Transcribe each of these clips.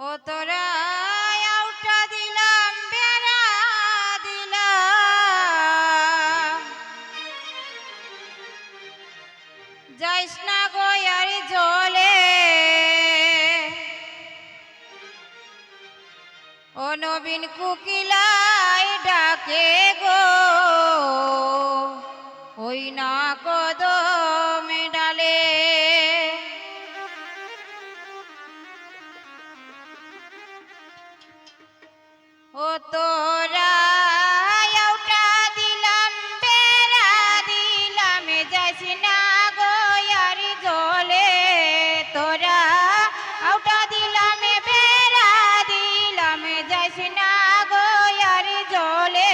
ও তোরা আউটা দিলাম বেড়া দিলাম যাইস না গয়ার জলে ও নবীন কুকিলাই ডাকে গো ওই না কদমে ডালে ও তোরা আউটা দিলাম বেড়া দিলাম যাইস না গয়ার জলে তোরা আউটা দিলাম বেড়া দিলাম যাইস না গয়ার জলে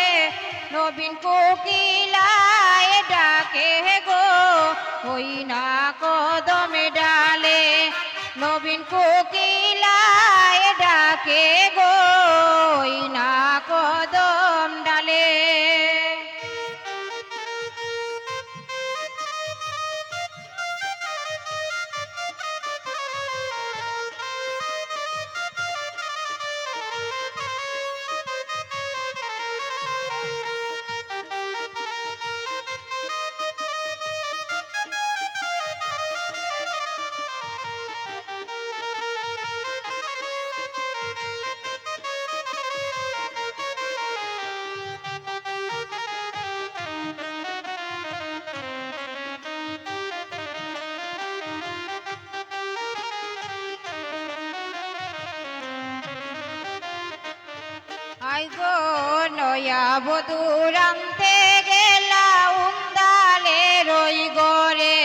নবীন কোকিলায় ডাকে গো ওই না কদমে ডালে নবীন কোকিলায় ডাকে গো ওই না কদম ডালে আই গো নয়া বধুর আনতে গেলা উন্দালে রই গরে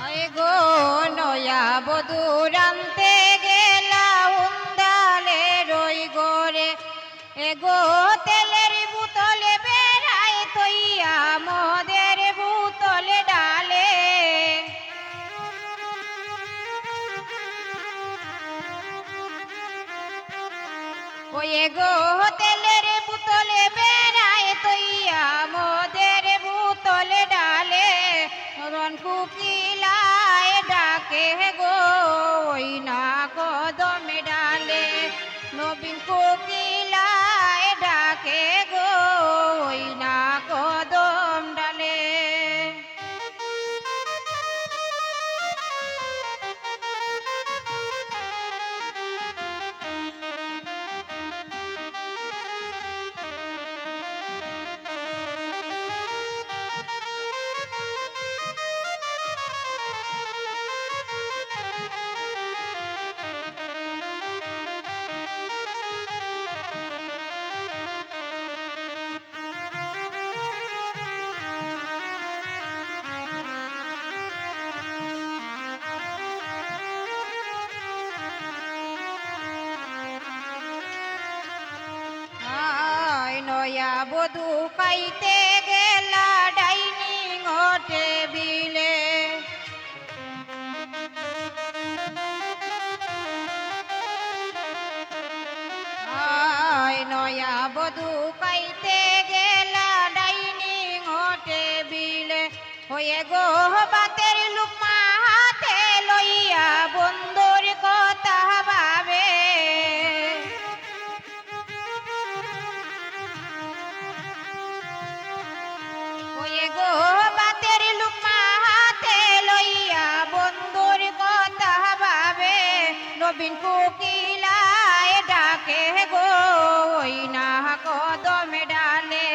আই গো নয়া বধুর আনতে গেলা উন্দালে রই গরে এগো তেলের বোতলে বেড়াই তৈয়া মদের বোতলে ডালে ওই গো তেলের বোতলে বেড়ায় তৈয়া মদের বোতলে ডালে রন কুকিলায় ডাকে গো ওই না কদমে ডালে নবীন কোকিলায় ডাকে গো ওই না কদম ডালে নয়া বধু পাইতে গেলা ডাইনিং টেবিলে নয়া বধু পাইতে গেলা ডাইনিং টেবিলে হয়ে গো বাতের লুকমা হাতে লইয়া বন্ধুর কথা ভাবে গো বাতের লুকমা হাতে লইয়া বন্ধুর কথা ভাবে নবীন কোকিলায় ডাকে গো ওই না কদমে ডালে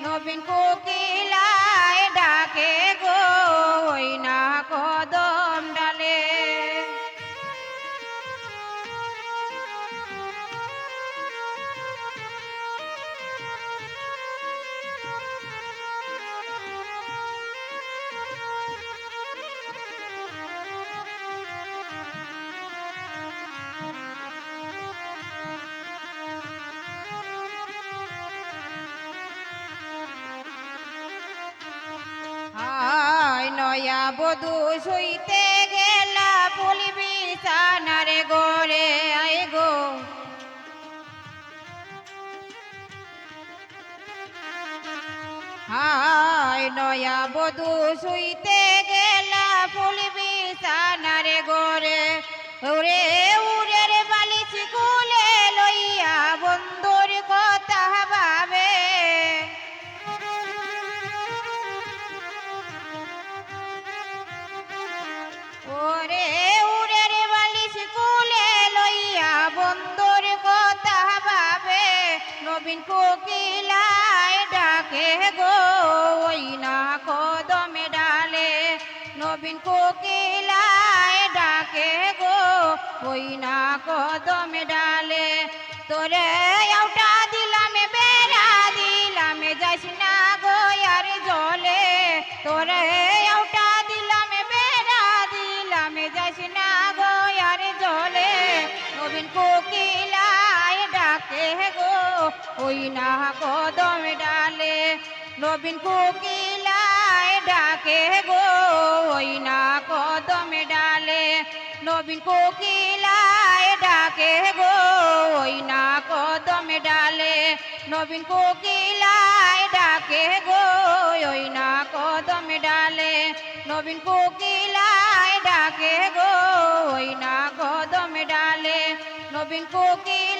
নবীন কোকিলায় ডাকে গো ওই না কদম ডালে নয়া বধু শুইতে গেলা ফুলি বিছানারে গরে আই গো হায় নয়া নয়া বধূ শুইতে গেলা ফুল বিছানার ঘরে ওরে উড়ের বালিশ কুলে লইয়া বন্ধুর কথা ভাবে ওরে উড়ের বালিশ কুলে লইয়া বন্ধুর কথা ভাবে নবীন কোকিলায় ডাকে গো ওই না কদমে ডালে নবীন কোকিলায় ডাকে গো ওই না কদমে ডালে তোরে আউটা দিলামে বেড়া দিলামে যাস না গো আর জলে তোরে আউটা দিলামে বেড়া দিলামে যাস না গো আর জলে নবীন কোকিলায় ডাকে গো ওই না কদমে ডালে নবীন কোকিলায় ডাকে গো ওই না কদমে ডালে নবীন কোকিলায় ডাকে গো ওই না কদমে ডালে নবীন কোকিলায় ডাকে গো ওই না কদমে ডালে নবীন কোকিলায় ডাকে গো ওই না কদমে ডালে নবীন কোকিল